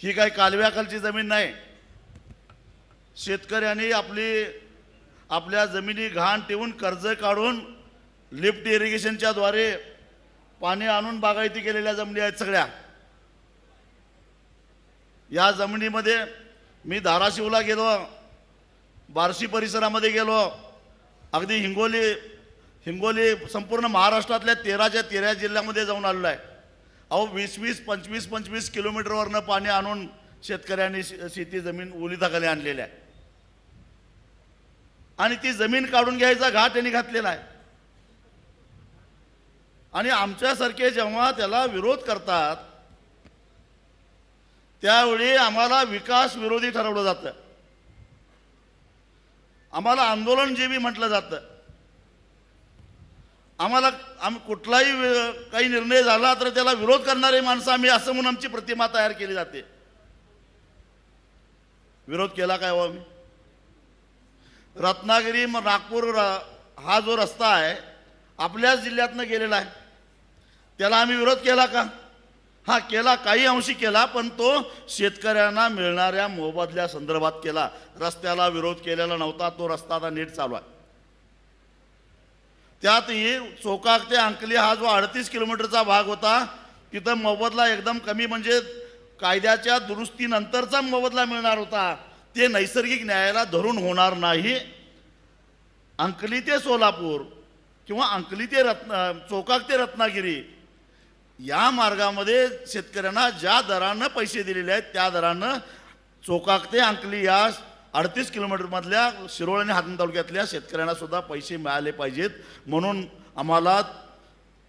ही काही कालव्याखालची जमीन नाही. शेतकऱ्यांनी आपल्या जमिनी घाण ठेवून कर्ज काढून लिफ्ट इरिगेशनच्या द्वारे पाणी आणून बागायती केलेल्या जमिनी आहेत सगळ्या. या जमिनीमध्ये मी धाराशिवला गेलो, बार्शी परिसरामध्ये गेलो, अगदी हिंगोली संपूर्ण महाराष्ट्रातल्या 13 जिल्ह्यामध्ये जाऊन आलेलो आहे. अहो 20-20, 25-25 किलोमीटरवरनं पाणी आणून शेतकऱ्यांनी शेती जमीन ओलिताखाली आणलेली आहे आणि ती जमीन काढून घ्यायचा घाट त्यांनी घातलेला आहे. आणि आमच्यासारखे जेव्हा त्याला विरोध करतात त्यावेळी आम्हाला विकास विरोधी ठरवलं जातं, आम्हाला आंदोलनजीवी म्हटलं जातं. आम्ही कुठलाही काही निर्णय झाला तर त्याला विरोध करणारे माणसं आम्ही असं म्हणून आमची प्रतिमा तयार केली जाते. विरोध केला काय हो आम्ही? रत्नागिरी नागपूर हा जो रस्ता आहे आपल्याच जिल्ह्यातनं गेलेला आहे, त्याला आम्ही विरोध केला का? हा केला, काही अंशी केला, पण तो शेतकऱ्यांना मिळणाऱ्या मोबदल्या संदर्भात केला. रस्त्याला विरोध केलेला नव्हता. तो रस्ता आता नीट चालू आहे. त्यातही चोकाक ते अंकली हा जो 38 किलोमीटरचा भाग होता तिथं मोबदला एकदम कमी, म्हणजे कायद्याच्या दुरुस्तीनंतरचा मोबदला मिळणार होता. ते नैसर्गिक न्यायाला धरून होणार नाही. अंकली ते सोलापूर किंवा अंकली ते चोकाक ते रत्नागिरी या मार्गामध्ये शेतकऱ्यांना ज्या दरानं पैसे दिलेले आहेत त्या दरानं चोकाक ते अंकली या 38 किलोमीटरमधल्या शिरोळ आणि हातणी तालुक्यातल्या शेतकऱ्यांना सुद्धा पैसे मिळाले पाहिजेत. म्हणून आम्हाला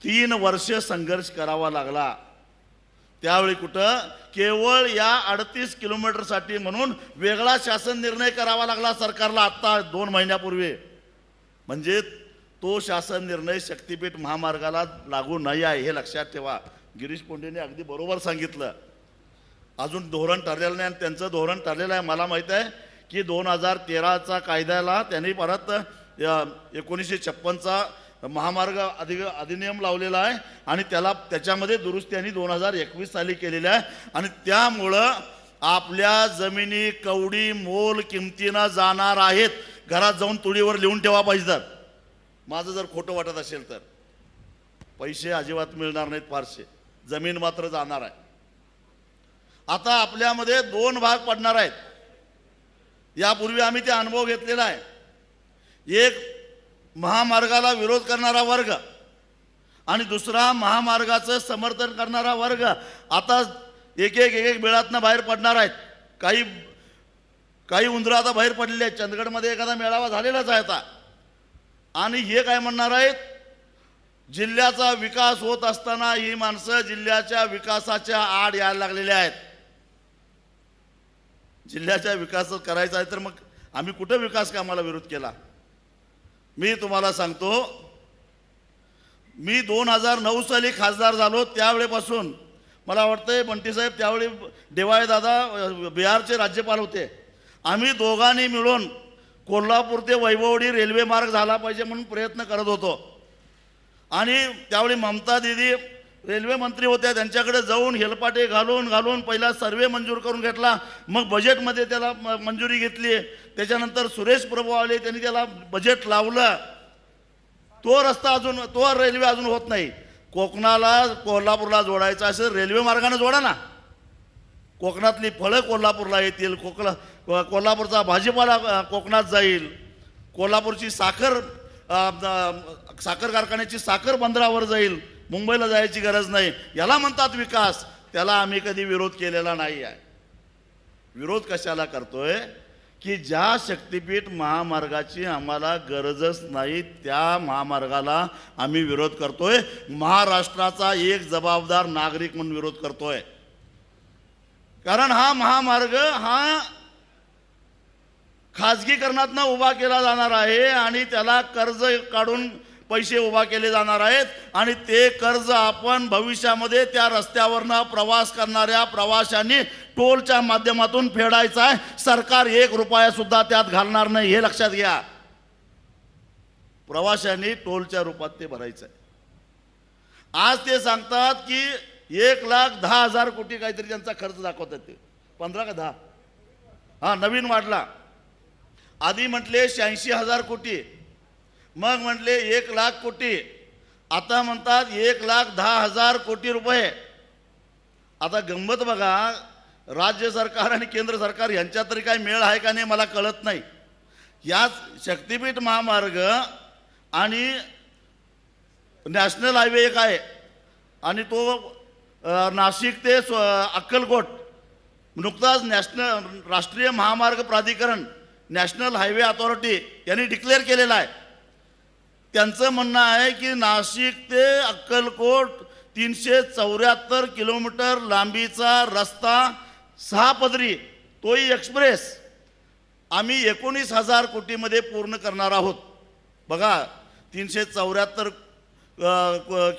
3 वर्ष संघर्ष करावा लागला. त्यावेळी कुठं केवळ या 38 किलोमीटरसाठी म्हणून वेगळा शासन निर्णय करावा लागला सरकारला आत्ता 2 महिन्यापूर्वी. म्हणजे तो शासन निर्णय शक्तीपीठ महामार्गाला लागू नाही आहे हे लक्षात ठेवा. गिरीश पोंडेने अगदी बरोबर सांगितलं. अजून धोरण ठरलेलं नाही आणि त्यांचं धोरण ठरलेलं आहे. मला माहीत आहे की 2013चा कायद्याला त्यांनी परत 1956चा महामार्ग अधिनियम लावलेला आहे आणि त्याच्यामध्ये दुरुस्ती आणि 2021 साली केलेली आहे. आणि त्यामुळं आपल्या जमिनी कवडी मोल किमतीनं जाणार आहेत. घरात जाऊन तुळीवर लिहून ठेवा पाहिजे. तर माझं जर खोटं वाटत असेल तर पैसे अजिबात मिळणार नाहीत फारसे, जमीन मात्र जाणार आहे. आता आपल्यामध्ये 2 भाग पडणार आहेत. यापूर्वी आम्ही ते अनुभव घेतलेला आहे. एक महामार्गाला विरोध करणारा वर्ग आणि दुसरा महामार्गाचं समर्थन करणारा वर्ग आता एक मेळातनं बाहेर पडणार आहेत. काही उंदरं आता बाहेर पडलेले आहेत. चंदगडमध्ये एखादा मेळावा झालेलाच आहे आता. आणि हे काय म्हणणार आहेत, जिल्ह्याचा विकास होत असताना ही माणसं जिल्ह्याच्या विकासाच्या आड यायला लागलेले आहेत. जिल्ह्याच्या विकास करायचा आहे तर मग आम्ही कुठे विकास कामाला विरोध केला? मी तुम्हाला सांगतो, मी 2009 साली खासदार झालो त्यावेळेपासून मला वाटतंय बंटी साहेब त्यावेळी देवाळे दादा बिहारचे राज्यपाल होते. आम्ही दोघांनी मिळून कोल्हापूर ते वैभववाडी रेल्वे मार्ग झाला पाहिजे म्हणून प्रयत्न करत होतो. आणि त्यावेळी ममता दिदी रेल्वे मंत्री होत्या. त्यांच्याकडे जाऊन हेलपाटे घालून पहिला सर्वे मंजूर करून घेतला. मग बजेटमध्ये त्याला मंजुरी घेतली. त्याच्यानंतर सुरेश प्रभू आले, त्यांनी त्याला बजेट लावलं. तो रेल्वे अजून होत नाही. कोकणाला कोल्हापूरला जोडायचा असेल रेल्वे मार्गाने जोडा ना. कोकणातली फळं कोल्हापूरला येतील, कोल्हापूरचा भाजीपाला कोकणात जाईल, कोल्हापूरची साखर कारखान्याची साखर बंदरावर जाईल, मुंबईला जायची गरज नाही. याला म्हणतात विकास. त्याला आम्ही कधी विरोध केलेला नाही आहे. विरोध कशाला करतोय की ज्या शक्तीपीठ महामार्गाची आम्हाला गरजच नाही त्या महामार्गाला आम्ही विरोध करतोय. महाराष्ट्राचा एक जबाबदार नागरिक म्हणून विरोध करतोय. कारण हा महामार्ग हा खाजगीकरणातनं उभा केला जाणार आहे आणि त्याला कर्ज काढून पैसे उभा केले जाणार आहेत आणि ते कर्ज आपण भविष्यामध्ये त्या रस्त्यावरनं प्रवास करणाऱ्या प्रवाशांनी टोलच्या माध्यमातून फेडायचा आहे. सरकार 1 रुपया सुद्धा त्यात घालणार नाही हे लक्षात घ्या. प्रवाशांनी टोलच्या रूपात ते भरायचं आहे. आज ते सांगतात की 1,10,000 कोटी काहीतरी त्यांचा खर्च दाखवतात ते. 15 का 10? हां, नवीन वाढला. आधी म्हटले 86,000 कोटी, मग म्हटले 1,00,000 कोटी, आता म्हणतात 1,10,000 कोटी रुपये. आता गंमत बघा, राज्य सरकार आणि केंद्र सरकार यांच्यात तरी काय मेळ आहे का नाही मला कळत नाही. याच शक्तिपीठ महामार्ग आणि नॅशनल हायवे एक आहे आणि तो नाशिक ते अक्कलकोट नुकताच राष्ट्रीय महामार्ग प्राधिकरण नॅशनल हायवे अथॉरिटी यांनी डिक्लेअर केलेला आहे. त्यांचं म्हणणं आहे की नाशिक ते अक्कलकोट 374 किलोमीटर लांबीचा रस्ता 6 पदरी, तोही एक्सप्रेस, आम्ही 19,000 कोटीमध्ये पूर्ण करणार आहोत. बघा, 374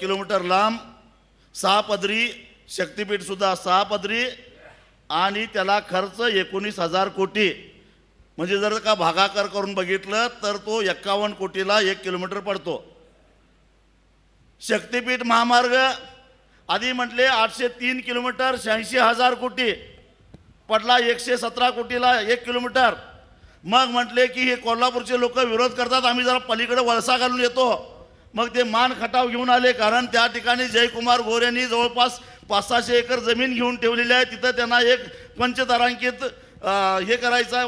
किलोमीटर लांब, 6 पदरी, शक्तिपीठसुद्धा 6 पदरी, आणि त्याला खर्च 19,000 कोटी. म्हणजे जर का भागाकार करून बघितलं तर तो 51 कोटीला 1 किलोमीटर पडतो. शक्तिपीठ महामार्ग आधी म्हटले 803 किलोमीटर 86,000 कोटी, पडला 117 कोटीला 1 किलोमीटर. मग म्हटले की हे कोल्हापूरचे लोक विरोध करतात, आम्ही जरा पलीकडे वळसा घालून येतो. मग ते मान खटाव घेऊन आले, कारण त्या ठिकाणी जयकुमार गोरे यांनी जवळपास 500-600 एकर जमीन घेऊन ठेवलेली आहे. तिथं त्यांना एक पंचतारांकित हे करायचं आहे,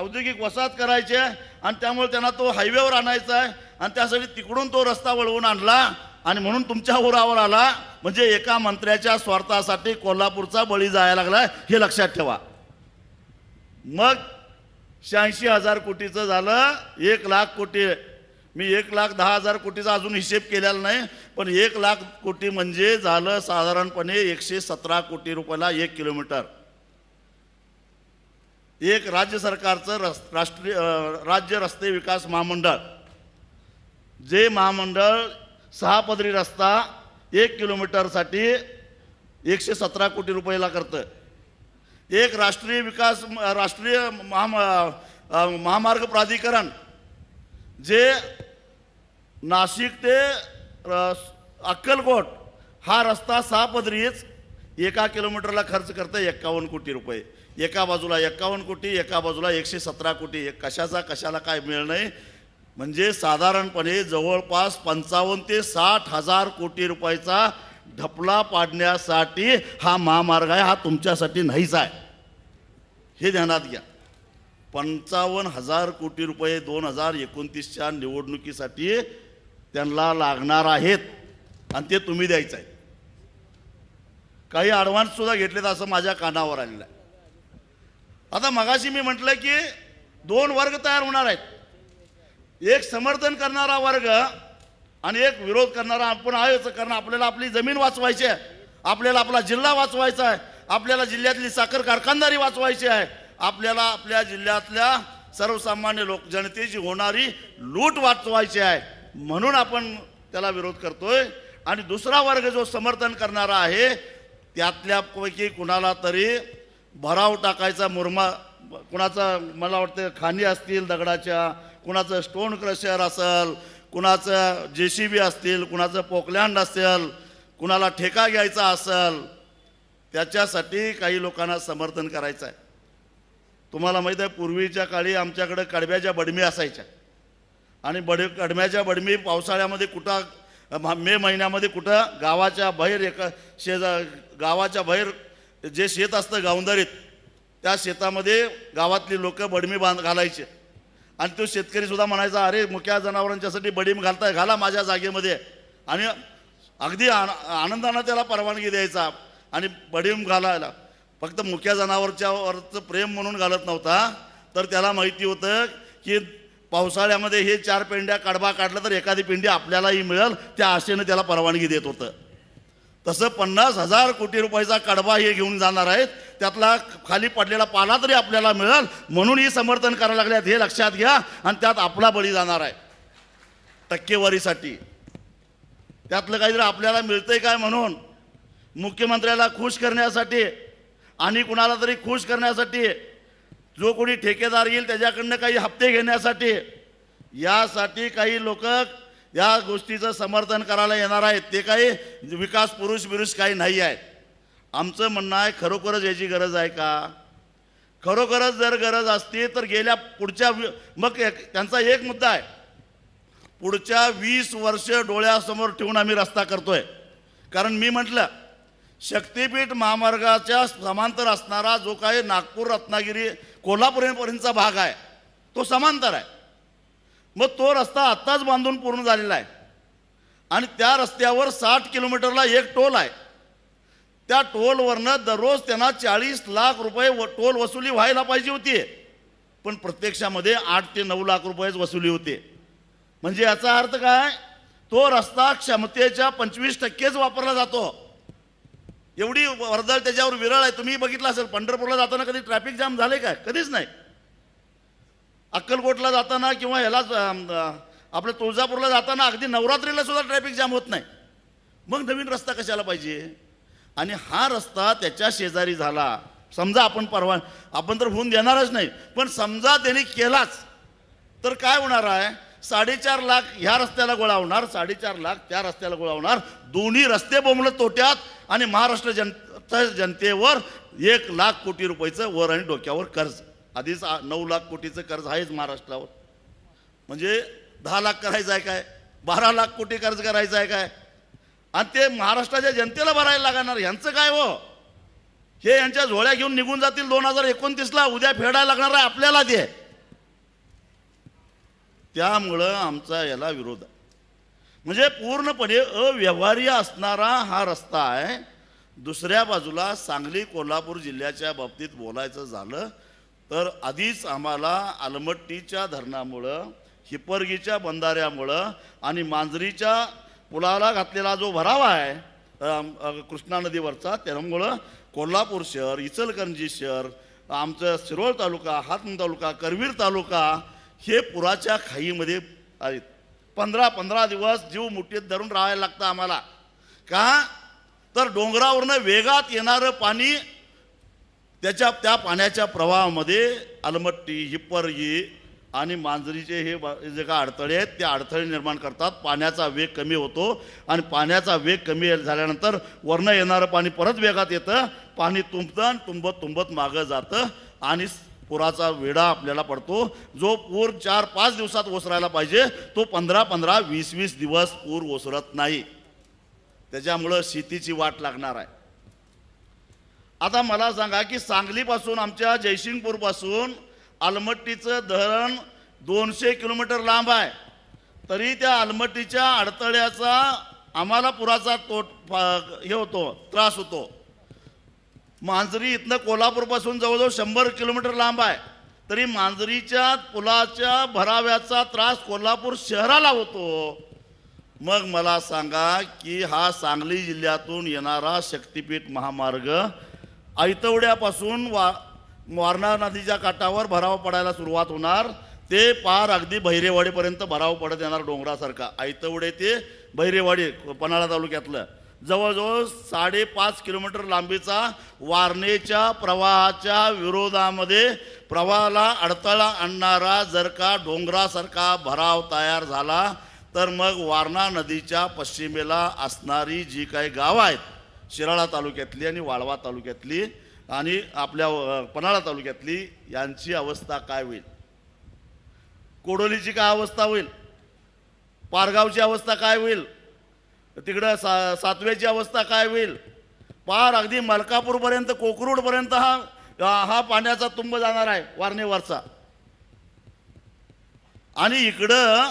औद्योगिक वसाहत करायची आहे, आणि त्यामुळे त्यांना तो हायवेवर आणायचा आहे, आणि त्यासाठी तिकडून तो रस्ता वळवून आणला आणि म्हणून तुमच्या उरावर आला. म्हणजे एका मंत्र्याच्या स्वार्थासाठी कोल्हापूरचा बळी जायला लागला, हे लक्षात ठेवा. मग 86,000 कोटीचं झालं 1,00,000 कोटी. मी 1,10,000 कोटीचा अजून हिशेब केलेला नाही, पण 1,00,000 कोटी म्हणजे झालं साधारणपणे 117 कोटी रुपयाला 1 किलोमीटर. एक राज्य सरकारचं राज्य रस्ते विकास महामंडळ, जे महामंडळ 6 पदरी रस्ता 1 किलोमीटरसाठी 117 कोटी रुपयाला करतं. एक राष्ट्रीय महामार्ग प्राधिकरण, जे नाशिक ते अक्कलकोट हा रस्ता 6 पदरीच 1 किलोमीटरला खर्च करतं 51 कोटी रुपये. एका बाजूला 51 कोटी, एका बाजूला 117 कोटी. कशाला काय मिळ नाही. म्हणजे साधारणपणे जवळपास 55,000 ते 60,000 कोटी रुपयाचा ढपला पाडण्यासाठी हा महामार्ग आहे. हा तुमच्यासाठी नाहीच आहे, हे ध्यानात घ्या. 55,000 कोटी रुपये 2029च्या निवडणुकीसाठी त्यांना लागणार आहेत, आणि ते तुम्ही द्यायचं आहे. काही ॲडव्हान्स सुद्धा घेतलेत असं माझ्या कानावर आलेलं आहे. आता मगाशी मी म्हटलं की 2 वर्ग तयार होणार आहेत, एक समर्थन करणारा वर्ग आणि एक विरोध करणारा. आपण आहेच, कारण आपल्याला आपली जमीन वाचवायची आहे, आपल्याला आपला जिल्हा वाचवायचा आहे, आपल्याला जिल्ह्यातली साखर कारखानदारी वाचवायची आहे, आपल्याला आपल्या जिल्ह्यातल्या सर्वसामान्य जनतेची होणारी लूट वाचवायची आहे. म्हणून आपण त्याला विरोध करतोय. आणि दुसरा वर्ग जो समर्थन करणारा आहे, त्यातल्यापैकी कुणाला तरी भराव टाकायचा मुरमा, कुणाचं मला वाटतं खाणी असतील दगडाच्या, कुणाचं स्टोन क्रशर असेल, कुणाचं JCB असतील, कुणाचं पोकलँड असेल, कुणाला ठेका घ्यायचा असेल, त्याच्यासाठी काही लोकांना समर्थन करायचं आहे. तुम्हाला माहीत आहे, पूर्वीच्या काळी आमच्याकडे कडब्याच्या बडमी असायच्या, आणि कडब्याच्या बडमी पावसाळ्यामध्ये कुठं मे महिन्यामध्ये कुठं गावाच्या बाहेर गावाच्या बाहेर जे शेत असतं गावंदारीत, त्या शेतामध्ये गावातली लोक बडमी घालायचे. आणि तो शेतकरीसुद्धा म्हणायचा, अरे मुक्या जनावरांच्यासाठी बडीम घाला माझ्या जागेमध्ये, आणि अगदी आनंदानं त्याला परवानगी द्यायचा. आणि बडीम घालायला फक्त मुक्या जनावरच्यावरचं प्रेम म्हणून घालत नव्हता, तर त्याला माहिती होतं की पावसाळ्यामध्ये हे 4 पेंड्या कडबा काढला तर एखादी पेंडी आपल्यालाही मिळेल, त्या आशेनं त्याला परवानगी देत होतं. तसं 50,000 कोटी रुपयाचा कडबा हे घेऊन जाणार आहेत, त्यातला खाली पडलेला पाला तरी आपल्याला मिळेल म्हणून ही समर्थन करायला लागल्यात, हे लक्षात घ्या. आणि त्यात आपला बळी जाणार आहे टक्केवारीसाठी. त्यातलं काहीतरी आपल्याला मिळतंय काय म्हणून मुख्यमंत्र्याला खुश करण्यासाठी आणि कुणाला तरी खुश करण्यासाठी, जो कोणी ठेकेदार येईल त्याच्याकडनं काही हप्ते घेण्यासाठी, यासाठी काही लोक या गोष्टीचं समर्थन करायला येणार आहेत. ते काही विकास पुरुष काही नाही आहेत. आमचं म्हणणं आहे, खरोखरच याची गरज आहे का? खरोखरच जर गरज असती तर गेल्या पुढच्या मग त्यांचा एक मुद्दा आहे, पुढच्या 20 वर्ष डोळ्यासमोर ठेवून आम्ही रस्ता करतोय. कारण मी म्हटलं शक्तिपीठ महामार्गाच्या समांतर असणारा जो काही नागपूर रत्नागिरी कोल्हापूरपर्यंतचा भाग आहे तो समांतर आहे. मग तो रस्ता आत्ताच बांधून पूर्ण झालेला आहे आणि त्या रस्त्यावर 60 किलोमीटरला एक टोल आहे. त्या टोलवरनं दररोज त्यांना 40 लाख रुपये टोल वसुली व्हायला पाहिजे होती, पण प्रत्यक्षामध्ये 8 ते 9 लाख रुपयेच वसुली होते. म्हणजे याचा अर्थ काय, तो रस्ता क्षमतेच्या 25%च वापरला जातो. एवढी वर्दळ त्याच्यावर विरळ आहे. तुम्ही बघितलं असेल पंढरपूरला जाताना कधी ट्रॅफिक जाम झाले काय? कधीच नाही. अक्कलकोटला जाताना किंवा ह्याला आपल्या तुळजापूरला जाताना अगदी नवरात्रीला सुद्धा ट्रॅफिक जाम होत नाही. मग नवीन रस्ता कशाला पाहिजे? आणि हा रस्ता त्याच्या शेजारी झाला, समजा आपण तर होऊन देणारच नाही, पण समजा त्यांनी केलाच तर काय होणार आहे? 4.5 लाख ह्या रस्त्याला गोळा होणार, 4.5 लाख त्या रस्त्याला गोळा होणार. दोन्ही रस्ते बोंबलत तोट्यात आणि महाराष्ट्र जनतेवर 1 लाख कोटी रुपयाचं वर आणि डोक्यावर कर्ज. आधीच 9 लाख कोटीचं कर्ज आहेच महाराष्ट्रावर. म्हणजे 10 लाख करायचं आहे काय? 12 लाख कोटी कर्ज करायचं आहे काय? आणि ते महाराष्ट्राच्या जनतेला भरायला लागणार. यांचं काय हो? हे यांच्या झोळ्या घेऊन निघून जातील 2029ला. उद्या फेडायला लागणार आहे आपल्याला ते. त्यामुळं आमचा याला विरोध आहे. म्हणजे पूर्णपणे अव्यवहार्य असणारा हा रस्ता आहे. दुसऱ्या बाजूला सांगली कोल्हापूर जिल्ह्याच्या बाबतीत बोलायचं झालं तर आधीच आम्हाला आलमट्टीच्या धरणामुळं, हिप्परगीच्या बंधाऱ्यामुळं आणि मांजरीच्या पुलाला घातलेला जो भरावा आहे कृष्णा नदीवरचा, त्यामुळं कोल्हापूर शहर, इचलकरंजी शहर, आमचं शिरोळ तालुका, हातकणंगले तालुका, करवीर तालुका हे पुराच्या खाईमध्ये आहेत. 15 दिवस जीव मुठीत धरून राहायला लागतं आम्हाला. का तर डोंगरावरनं वेगात येणारं पाणी त्या पाण्याच्या प्रवाहामध्ये आलमट्टी, हिप्परगी आणि मांजरीचे हे जे काय अडथळे आहेत ते अडथळे निर्माण करतात. पाण्याचा वेग कमी होतो आणि पाण्याचा वेग कमी झाल्यानंतर वरनं येणारं पाणी परत वेगात येतं. पाणी तुंबतं, तुंबत मागं जातं आणि पुराचा वेढा आपल्याला पडतो. जो पूर 4-5 दिवसात ओसरायला पाहिजे तो 15-15, 20-20 दिवस पूर ओसरत नाही. त्याच्यामुळं शेतीची वाट लागणार आहे. आता मला सांगा की सांगलीपासून, आमच्या जयसिंगपूरपासून आलमट्टीचं धरण 200 किलोमीटर लांब आहे. तरी त्या आलमट्टीच्या अडथळ्याचा आम्हाला पुराचा हे होतो, त्रास होतो. मांजरी इथनं कोल्हापूरपासून जवळजवळ 100 किलोमीटर लांब आहे. तरी मांजरीच्या पुलाच्या भराव्याचा त्रास कोल्हापूर शहराला होतो. मग मला सांगा की हा सांगली जिल्ह्यातून येणारा शक्तिपीठ महामार्ग ऐतवड्यापासून वारणा नदीच्या काठावर भराव पडायला सुरुवात होणार, ते पार अगदी बहिरेवाडीपर्यंत भराव पडत येणार डोंगरासारखा. ऐतवडे ते बहिरेवाडी पन्हाळा तालुक्यातलं जवळजवळ 5.5 किलोमीटर लांबीचा वारणेच्या प्रवाहाच्या विरोधामध्ये प्रवाहाला अडथळा आणणारा जर का डोंगरासारखा भराव तयार झाला तर मग वारणा नदीच्या पश्चिमेला असणारी जी काही गावं आहेत, शिराळा तालुक्यातली आणि वाळवा तालुक्यातली आणि आपल्या पन्हाळा तालुक्यातली, यांची अवस्था काय होईल? कोडोलीची काय अवस्था होईल? पारगावची अवस्था काय होईल? तिकडं सातव्याची अवस्था काय होईल? पार अगदी मलकापूरपर्यंत, कोकरूडपर्यंत हा पाण्याचा तुंब जाणार आहे वारणेवरचा. आणि इकडं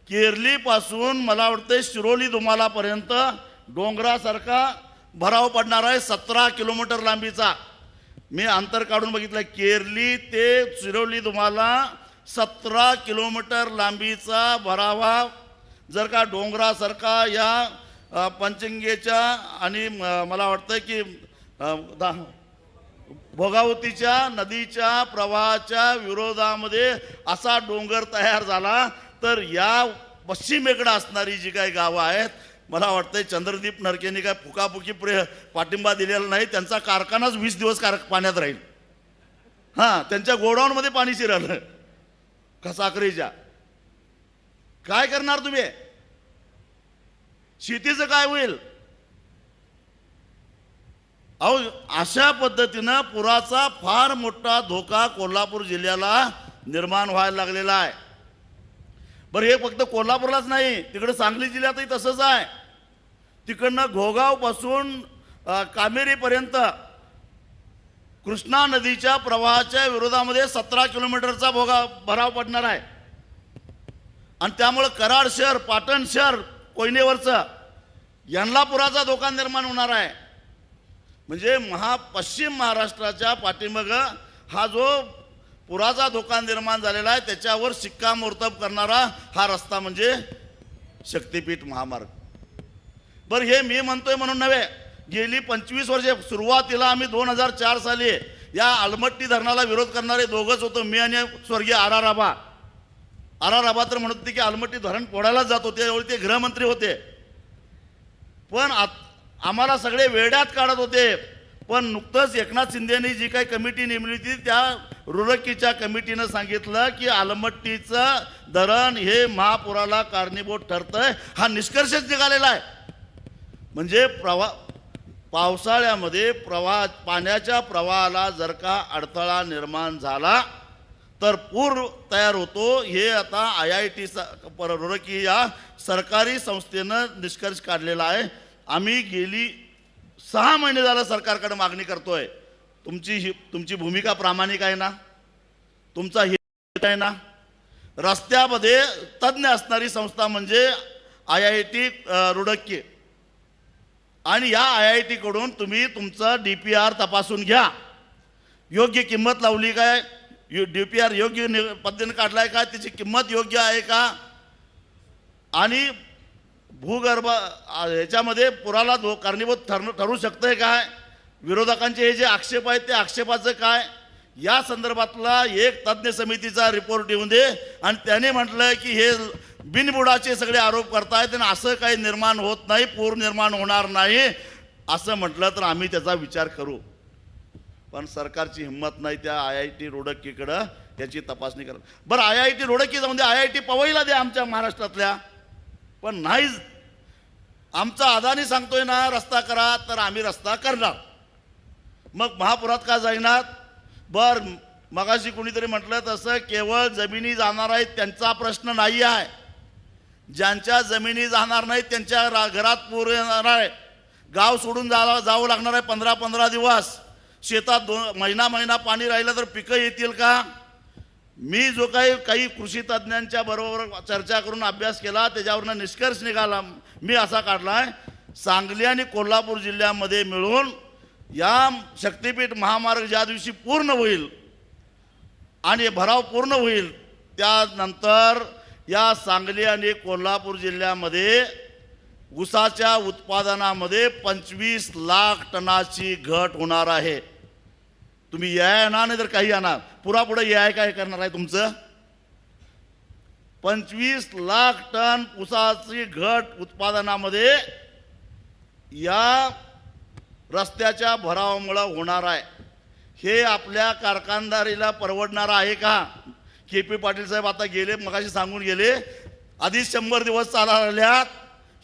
केरलीपासून मला वाटतं शिरोली दुमालापर्यंत डोंगरासारखा भराव पडणार आहे 17 किलोमीटर लांबीचा. मी अंतर काढून बघितलं, केरली ते शिरोली दुमाला 17 किलोमीटर लांबीचा भरावा जर का डोंगरासारखा या पंचंगेच्या आणि मला वाटतं की भोगावतीच्या नदीच्या प्रवाहाच्या विरोधामध्ये असा डोंगर तयार झाला तर या पश्चिमेकडे असणारी जी काही गावं आहेत, मला वाटतंय चंद्रदीप नरकेंनी काय फुकाफुकी पाठिंबा दिलेला नाही. त्यांचा कारखानाच 20 दिवस पाण्यात राहील. हां, त्यांच्या गोडाऊनमध्ये पाणी शिरलं का साखरेच्या. काय करणार तुम्ही? शेतीचं काय होईल? अहो अशा पद्धतीनं पुराचा फार मोठा धोका कोल्हापूर जिल्ह्याला निर्माण व्हायला लागलेला आहे. बरं हे फक्त कोल्हापूरलाच नाही, तिकडे सांगली जिल्ह्यातही तसंच आहे. तिकडनं घोगावपासून कामेरीपर्यंत कृष्णा नदीच्या प्रवाहाच्या विरोधामध्ये 17 किलोमीटरचा भराव पडणार आहे. आणि त्यामुळं कराड शहर, पाटण शहर, कोयनेवरचं यांना पुराचा धोका निर्माण होणार आहे. म्हणजे पश्चिम महाराष्ट्राच्या पाठीमागं हा जो पुराचा धोका निर्माण झालेला आहे त्याच्यावर शिक्कामोर्तब करणारा हा रस्ता म्हणजे शक्तिपीठ महामार्ग. बरं हे मी म्हणतोय म्हणून नव्हे, गेली 25 वर्षे सुरुवातीला आम्ही 2004 साली या आलमट्टी धरणाला विरोध करणारे दोघंच होतो, मी आणि स्वर्गीय आर आर आबा तर म्हणत होते की आलमट्टी धरण फोडायलाच जात होते, त्यावेळी ते गृहमंत्री होते. पण आम्हाला सगळे वेड्यात काढत होते. पण नुकतंच एकनाथ शिंदेनी जी काही कमिटी नेमली होती त्या रुरकीच्या कमिटीनं सांगितलं की आलमट्टीचं धरण हे महापुराला कारणीभूत ठरतंय, हा निष्कर्षच निघालेला आहे. म्हणजे पावसाळ्यामध्ये पाण्याच्या प्रवाहाला जर का अडथळा निर्माण झाला तर पूर तयार होतो. हे आता IIT रुरकी या सरकारी संस्थेनं निष्कर्ष काढलेला आहे. आम्ही गेली 6 महिने झालं सरकारकडे मागणी करतोय, तुमची भूमिका प्रामाणिक आहे ना, तुमचा हित आहे ना. रस्त्यामध्ये तज्ज्ञ असणारी संस्था म्हणजे IIT रुडकी, आणि या IIT कडून तुम्ही तुमचा DPR तपासून घ्या. योग्य किंमत लावली काय, DPR योग्य पद्धतीने काढलाय का, त्याची किंमत योग्य आहे का, आणि भूगर्भ याच्यामध्ये पुराला कारणीभूत ठरू शकतंय काय, विरोधकांचे हे जे आक्षेप आहेत ते आक्षेपाचं काय, या संदर्भातला एक तज्ज्ञ समितीचा रिपोर्ट येऊन दे. आणि त्याने म्हटलं की हे बिनबुडाचे सगळे आरोप करतायत आणि असं काही निर्माण होत नाही, पूर निर्माण होणार नाही असं म्हटलं तर आम्ही त्याचा विचार करू. पण सरकारची हिंमत नाही त्या IIT रुडकीकडं याची तपासणी करा. बरं IIT रुडकी जाऊन द्या, IIT पवईला द्या आमच्या महाराष्ट्रातल्या, पण नाहीच. आमचा अदानी सांगतोय ना रस्ता करा तर आम्ही रस्ता करणार. मग महापुरात का जाईनात? बरं मगाशी कुणीतरी म्हटलं तसं केवळ जमिनी जाणार आहेत त्यांचा प्रश्न नाही आहे, ज्यांच्या जमिनी जाणार नाहीत त्यांच्या घरात पूर येणार आहे, गाव सोडून जावं लागणार आहे 15-15 दिवस, शेतात महिना पाणी राहिलं तर पिकं येतील का? मी जो काही कृषी तज्ज्ञांच्या बरोबर चर्चा करून अभ्यास केला त्याच्यावरनं निष्कर्ष निघाला मी असा काढलाय, सांगली आणि कोल्हापूर जिल्ह्यामध्ये मिळून या शक्तिपीठ महामार्ग ज्या दिवशी पूर्ण होईल आणि भराव पूर्ण होईल त्यानंतर या सांगली आणि कोल्हापूर जिल्ह्यामध्ये ऊसाच्या उत्पादनामध्ये 25 लाख टनाची घट होणार आहे. तुम्ही याय ना नाही तर काही येणार, पुरापुढे याय काय करणार आहे तुमचं? 25 लाख टन ऊसाची घट उत्पादनामध्ये या रस्त्याच्या भरावामुळे होणार आहे. हे आपल्या कारखानदारीला परवडणार आहे का? KP पाटील साहेब आता गेले, मगाशी सांगून गेले, आधीच 100 दिवस चालल्यात.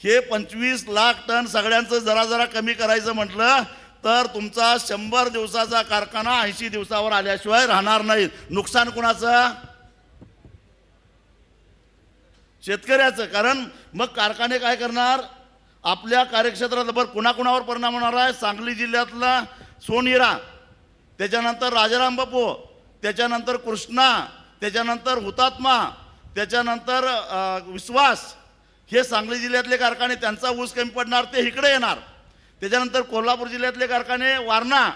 हे 25 लाख टन सगळ्यांचं जरा कमी करायचं म्हटलं तर तुमचा 100 दिवसाचा कारखाना 80 दिवसावर आल्याशिवाय राहणार नाही. नुकसान कुणाचं? शेतकऱ्याचं. कारण मग कारखाने काय करणार? आपल्या कार्यक्षेत्रात बरं कुणाकुणावर परिणाम होणार आहे? सांगली जिल्ह्यातला सोनहिरा, त्याच्यानंतर राजाराम बापू, त्याच्यानंतर कृष्णा, त्याच्यानंतर हुतात्मा, त्याच्यानंतर विश्वास, हे सांगली जिल्ह्यातले कारखाने त्यांचा ऊस कमी पडणार ते इकडे येणार. त्याच्यानंतर कोल्हापूर जिल्ह्यातले कारखाने वारणा,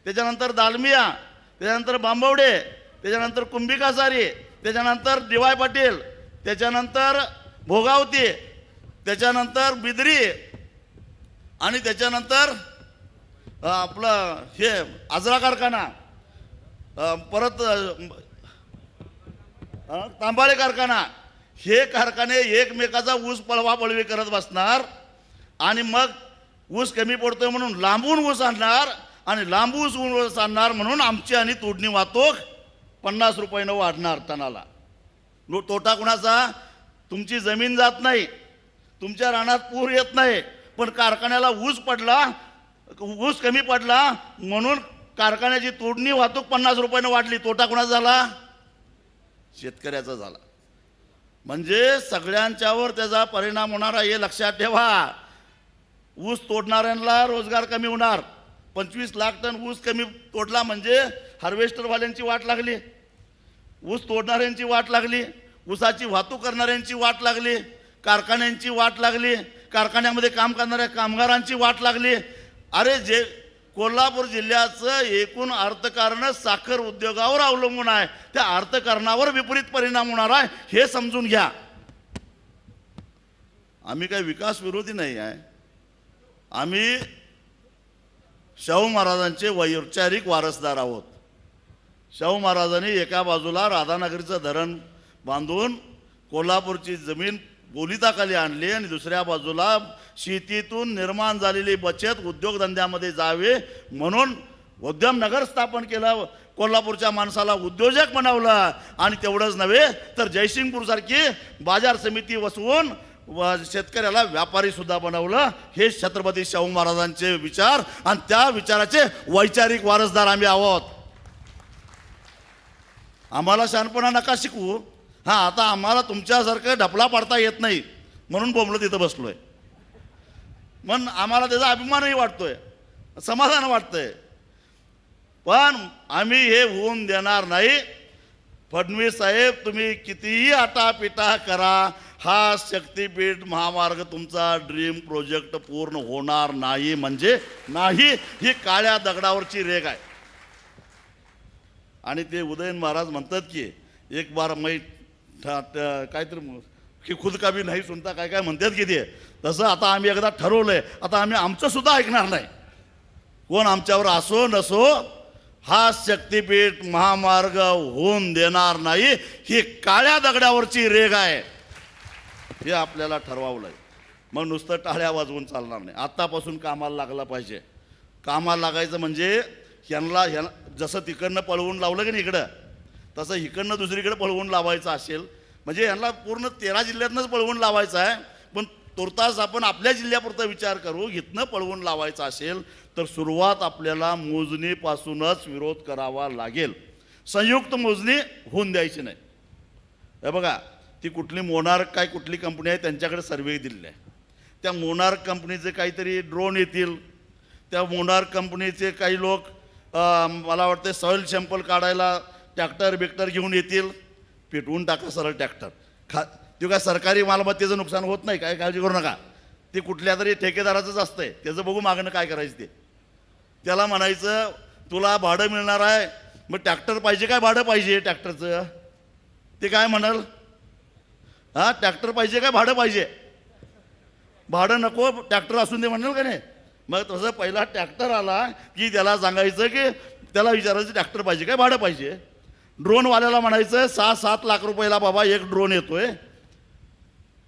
त्याच्यानंतर दालमिया, त्याच्यानंतर बांबवडे, त्याच्यानंतर कुंभिकासारी, त्याच्यानंतर DY पाटील, त्याच्यानंतर भोगावती, त्याच्यानंतर बिदरी, आणि त्याच्यानंतर आपलं हे आजरा कारखाना, परत तांबाळे कारखाना. हे कारखाने एकमेकाचा ऊस पळवापळवी करत बसणार आणि मग ऊस कमी पडतोय म्हणून लांबून ऊस आणणार आणि लांबून ऊस आणणार म्हणून आमची आणि तोडणी वाहतूक 50 रुपयानं वाढणार टनाला. तोटा कुणाचा? तुमची जमीन जात नाही, तुमच्या रानात पूर येत नाही, पण कारखान्याला ऊस पडला ऊस कमी पडला म्हणून कारखान्याची तोडणी वाहतूक 50 रुपयानं वाढली, तोटा कोणाचा झाला? शेतकऱ्याचा झाला. म्हणजे सगळ्यांच्यावर त्याचा परिणाम होणार आहे, हे लक्षात ठेवा. ऊस तोडणाऱ्यांना रोजगार कमी होणार. 25 लाख टन ऊस कमी तोडला म्हणजे हार्वेस्टरवाल्यांची वाट लागली, ऊस तोडणाऱ्यांची वाट लागली, ऊसाची वाहतूक करणाऱ्यांची वाट लागली, कारखान्यांची वाट लागली, कारखान्यामध्ये काम करणाऱ्या कामगारांची वाट लागली. अरे जे कोल्हापूर जिल्ह्याचं एकूण अर्थकारण साखर उद्योगावर अवलंबून आहे, त्या अर्थकारणावर विपरीत परिणाम होणार आहे, हे समजून घ्या. आम्ही काही विकास विरोधी नाही आहे. आम्ही शाहू महाराजांचे वैचारिक वारसदार आहोत. शाहू महाराजांनी एका बाजूला राधानगरीचं धरण बांधून कोल्हापूरची जमीन बोलिताखाली आणली आणि दुसऱ्या बाजूला शेतीतून निर्माण झालेली बचत उद्योगधंद्यामध्ये जावे म्हणून उद्यमनगर स्थापन केलं. कोल्हापूरच्या माणसाला उद्योजक बनवलं आणि तेवढंच नव्हे तर जयसिंगपूरसारखी बाजार समिती वसवून शेतकऱ्याला व्यापारी सुद्धा बनवलं. हे छत्रपती शाहू महाराजांचे विचार आणि त्या विचाराचे वैचारिक वारसदार आम्ही आहोत. आम्हाला शहाणपणा नका शिकवू. हां, आता आम्हाला तुमच्यासारखं ढपला पाडता येत नाही म्हणून बोंबलं तिथं बसलोय. मग आम्हाला त्याचा अभिमानही वाटतोय, समाधान वाटतंय. पण आम्ही हे होऊन देणार नाही. फडणवीस साहेब, तुम्ही कितीही आटापिटा करा, हा शक्तीपीठ महामार्ग तुमचा ड्रीम प्रोजेक्ट पूर्ण होणार नाही म्हणजे नाही. ही काळ्या दगडावरची रेग आहे. आणि ते उदयन महाराज म्हणतात की एक बार मै काहीतरी की खुद का भी नाही सुनता, काय काय म्हणतात की ते तसं आता आम्ही एकदा ठरवलंय, आता आम्ही आमचं सुद्धा ऐकणार नाही. कोण आमच्यावर असो नसो, हा शक्तीपीठ महामार्ग होऊन देणार नाही. ही काळ्या दगडावरची रेग आहे, हे आपल्याला ठरवावं लागेल. मग नुसतं टाळ्या वाजवून चालणार नाही. आत्तापासून कामाला लागला पाहिजे. कामाला लागायचं म्हणजे ह्यांना जसं तिकडनं पळवून लावलं की नाही इकडं, तसं इकडनं दुसरीकडे पळवून लावायचं असेल म्हणजे यांना पूर्ण 13 जिल्ह्यातनंच पळवून लावायचं आहे. पण तुर्तास आपण आपल्या जिल्ह्यापुरता विचार करू. इथनं पळवून लावायचं असेल तर सुरुवात आपल्याला मोजणीपासूनच विरोध करावा लागेल. संयुक्त मोजणी होऊन द्यायची नाही. हे बघा, ती कुठली मोनार्क काय कुठली कंपनी आहे त्यांच्याकडे सर्वे दिलेले आहे. त्या मोनार्क कंपनीचे काहीतरी ड्रोन येतील, त्या मोनार्क कंपनीचे काही लोक मला वाटतं सॉईल सॅम्पल काढायला ट्रॅक्टर बिक्टर घेऊन येतील. पेटवून टाका सरळ ट्रॅक्टर. ते काय सरकारी मालमत्तेचं नुकसान होत नाही, काय काळजी करू नका. ते कुठल्या तरी ठेकेदाराचंच असतंय, त्याचं बघू मागणं काय करायचं ते. त्याला म्हणायचं तुला भाडं मिळणार आहे, मग ट्रॅक्टर पाहिजे काय भाडं पाहिजे ट्रॅक्टरचं? ते काय म्हणाल? हां, ट्रॅक्टर पाहिजे काय भाडं पाहिजे? भाडं नको, ट्रॅक्टर असून दे म्हणाल का नाही? मग तसं पहिला ट्रॅक्टर आला की त्याला सांगायचं की त्याला विचारायचं ट्रॅक्टर पाहिजे काय भाडं पाहिजे. ड्रोनवाल्याला म्हणायचं 6-7 लाख रुपयाला बाबा एक ड्रोन येतोय.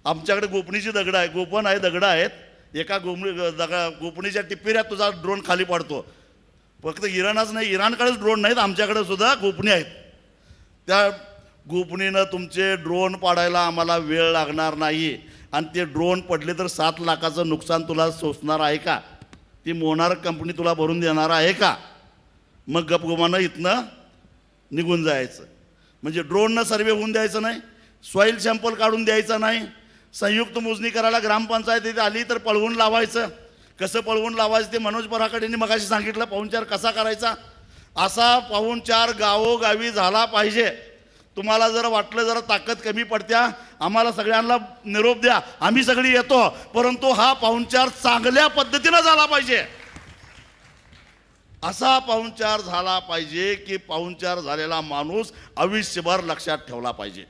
आमच्याकडे गोपणीची दगडं आहे, गोपन आहे, दगडं आहेत. एका गोपणीच्या टिप्पिऱ्यात तुझा ड्रोन खाली पडतो. फक्त इराणच नाही, इराणकडेच ड्रोन नाहीत, आमच्याकडे सुद्धा गोपणी आहेत. त्या गोपणीनं तुमचे ड्रोन पाडायला आम्हाला वेळ लागणार नाही. आणि ते ड्रोन पडले तर 7 लाखाचं नुकसान तुला सोसणार आहे का? ती मोनार्क कंपनी तुला भरून देणार आहे का? मग गपगुमानं इथनं निघून जायचं. म्हणजे ड्रोननं सर्वे होऊन द्यायचं नाही, सॉईल सॅम्पल काढून द्यायचं नाही. संयुक्त मोजणी करायला ग्रामपंचायत इथे आली तर पळवून लावायचं. कसं पळवून लावायचं ते मनोज पराकडे मगाशी सांगितलं. पाहुणचार कसा करायचा, असा पाहुणचार गावोगावी झाला पाहिजे. तुम्हाला जर वाटलं जरा ताकद कमी पडत्या, आम्हाला सगळ्यांना निरोप द्या, आम्ही सगळी येतो, परंतु हा पाहुणचार चांगल्या पद्धतीनं झाला पाहिजे. असा पाहुणचार झाला पाहिजे की पाहुणचार झालेला माणूस आयुष्यभर लक्षात ठेवला पाहिजे.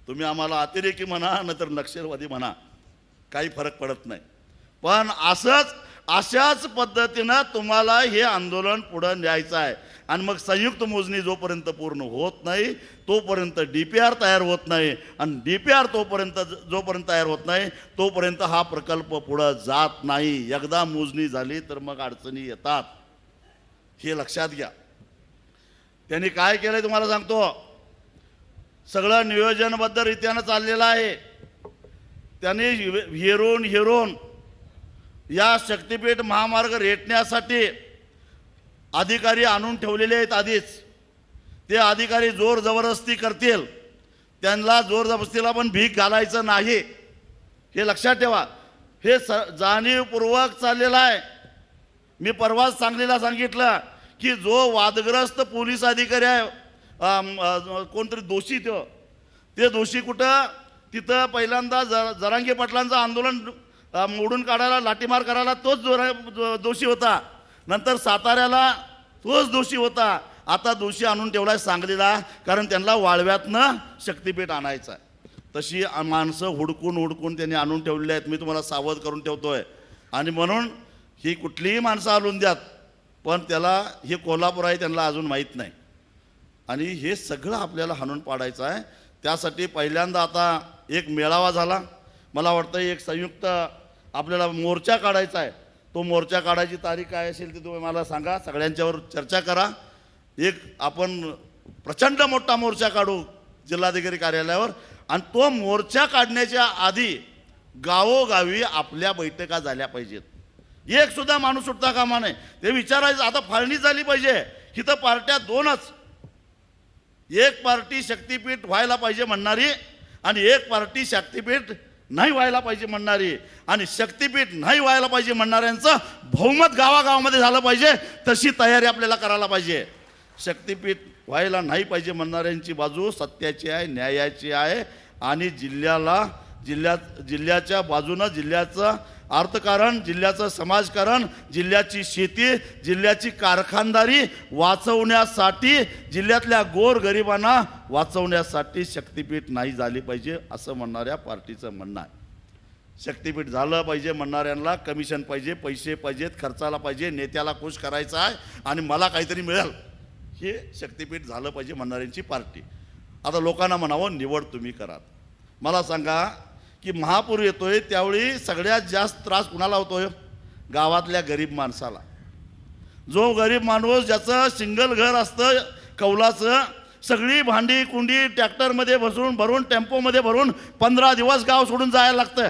तुम्ही आम्हाला अतिरेकी म्हणा नाहीतर नक्षलवादी म्हणा, काही फरक पडत नाही. पण अशाच पद्धतीनं तुम्हाला हे आंदोलन पुढं न्यायचं आहे. आणि मग संयुक्त मोजणी जोपर्यंत पूर्ण होत नाही तोपर्यंत DPR तयार होत नाही. आणि DPR जोपर्यंत तयार होत नाही तोपर्यंत हा प्रकल्प पुढं जात नाही. एकदा मोजणी झाली तर मग अडचणी येतात, हे लक्षात घ्या. त्यांनी काय केलंय तुम्हाला सांगतो. सगळं नियोजनबद्ध रीत्यानं चाललेलं आहे. त्यांनी हेरून या शक्तिपीठ महामार्ग रेटण्यासाठी अधिकारी आणून ठेवलेले आहेत आधीच. ते अधिकारी जोर जबरदस्ती करतील, त्यांना जोर जबरदस्तीला पण भीक घालायचं नाही, हे लक्षात ठेवा. हे जाणीवपूर्वक चाललेलं आहे. मी परवाच सांगलीला सांगितलं की जो वादग्रस्त पोलीस अधिकारी आहे, कोणतरी दोषी, ते दोषी कुठं, तिथं पहिल्यांदा जरांगे पाटलांचं आंदोलन मोडून काढायला, लाठीमार करायला तोच दोषी होता. नंतर साताऱ्याला तोच दोषी होता. आता दोषी आणून ठेवलाय सांगलीला, कारण त्यांना वाळव्यातनं शक्तिपीठ आणायचं आहे. तशी माणसं हुडकून त्यांनी आणून ठेवलेली आहेत. मी तुम्हाला सावध करून ठेवतोय. आणि म्हणून ही कुठलीही माणसं आणून द्यात, पण त्याला हे कोल्हापूर आहे त्यांना अजून माहीत नाही. आणि हे सगळं आपल्याला हाणून पाडायचं आहे. त्यासाठी पहिल्यांदा आता एक मेळावा झाला. मला वाटतं एक संयुक्त आपल्याला मोर्चा काढायचा आहे. तो मोर्चा काढायची तारीख काय असेल ते तुम्ही मला सांगा, सगळ्यांच्यावर चर्चा करा. एक आपण प्रचंड मोठा मोर्चा काढू जिल्हाधिकारी कार्यालयावर. आणि तो मोर्चा काढण्याच्या आधी गावोगावी आपल्या बैठका झाल्या पाहिजेत. एक सुद्धा माणूस सुटता कामा नये. ते विचारायचं, आता फाळणी झाली पाहिजे. इथं पार्ट्या दोनच, एक पार्टी शक्तिपीठ व्हायला पाहिजे म्हणणारी आणि एक पार्टी शक्तिपीठ नाही व्हायला पाहिजे म्हणणारी. आणि शक्तिपीठ नाही व्हायला पाहिजे म्हणणाऱ्यांचं बहुमत गावागावामध्ये झालं पाहिजे. तशी तयारी आपल्याला करायला पाहिजे. शक्तिपीठ व्हायला नाही पाहिजे म्हणणाऱ्यांची बाजू सत्याची आहे, न्यायाची आहे. आणि जिल्ह्याच्या बाजूनं जिल्ह्याचं अर्थकारण, जिल्ह्याचं समाजकारण, जिल्ह्याची शेती, जिल्ह्याची कारखानदारी वाचवण्यासाठी, जिल्ह्यातल्या गोरगरिबांना वाचवण्यासाठी शक्तिपीठ नाही झाली पाहिजे असं म्हणणाऱ्या पार्टीचं म्हणणं आहे. शक्तिपीठ झालं पाहिजे म्हणणाऱ्यांना कमिशन पाहिजे, पैसे पाहिजेत, खर्चाला पाहिजे, नेत्याला खुश करायचं आहे आणि मला काहीतरी मिळेल, हे शक्तिपीठ झालं पाहिजे म्हणणाऱ्यांची पार्टी. आता लोकांना म्हणावं निवड तुम्ही करा. मला सांगा की महापूर येतोय त्यावेळी सगळ्यात जास्त त्रास कुणाला होतोय? गावातल्या गरीब माणसाला. जो गरीब माणूस ज्याचं सिंगल घर असतं कौलाचं, सगळी भांडी कुंडी ट्रॅक्टरमध्ये भरून टेम्पोमध्ये भरून 15 दिवस गाव सोडून जायला लागतं.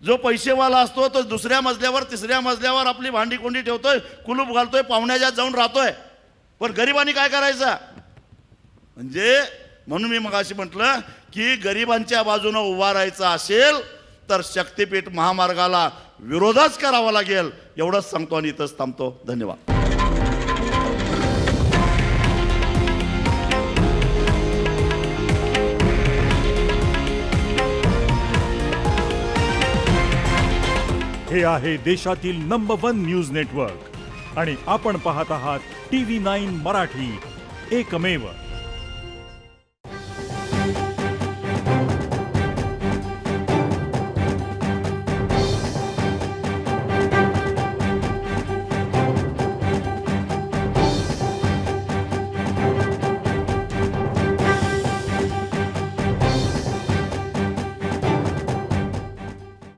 जो पैसेवाला असतो तो दुसऱ्या मजल्यावर तिसऱ्या मजल्यावर आपली भांडी कुंडी ठेवतोय, कुलूप घालतोय, पाहुण्याच्यात जाऊन राहतोय. पण गरिबांनी काय करायचं? म्हणून मी मगाशी म्हटलं की गरिबांच्या बाजूने उभा राहायचं असेल तर शक्तिपीठ महामार्गाला विरोधच करावा लागेल. एवढंच सांगतो आणि इथंच थांबतो. धन्यवाद. हे आहे देशातील नंबर 1 न्यूज नेटवर्क आणि आपण पाहत आहात TV9 मराठी, एकमेव.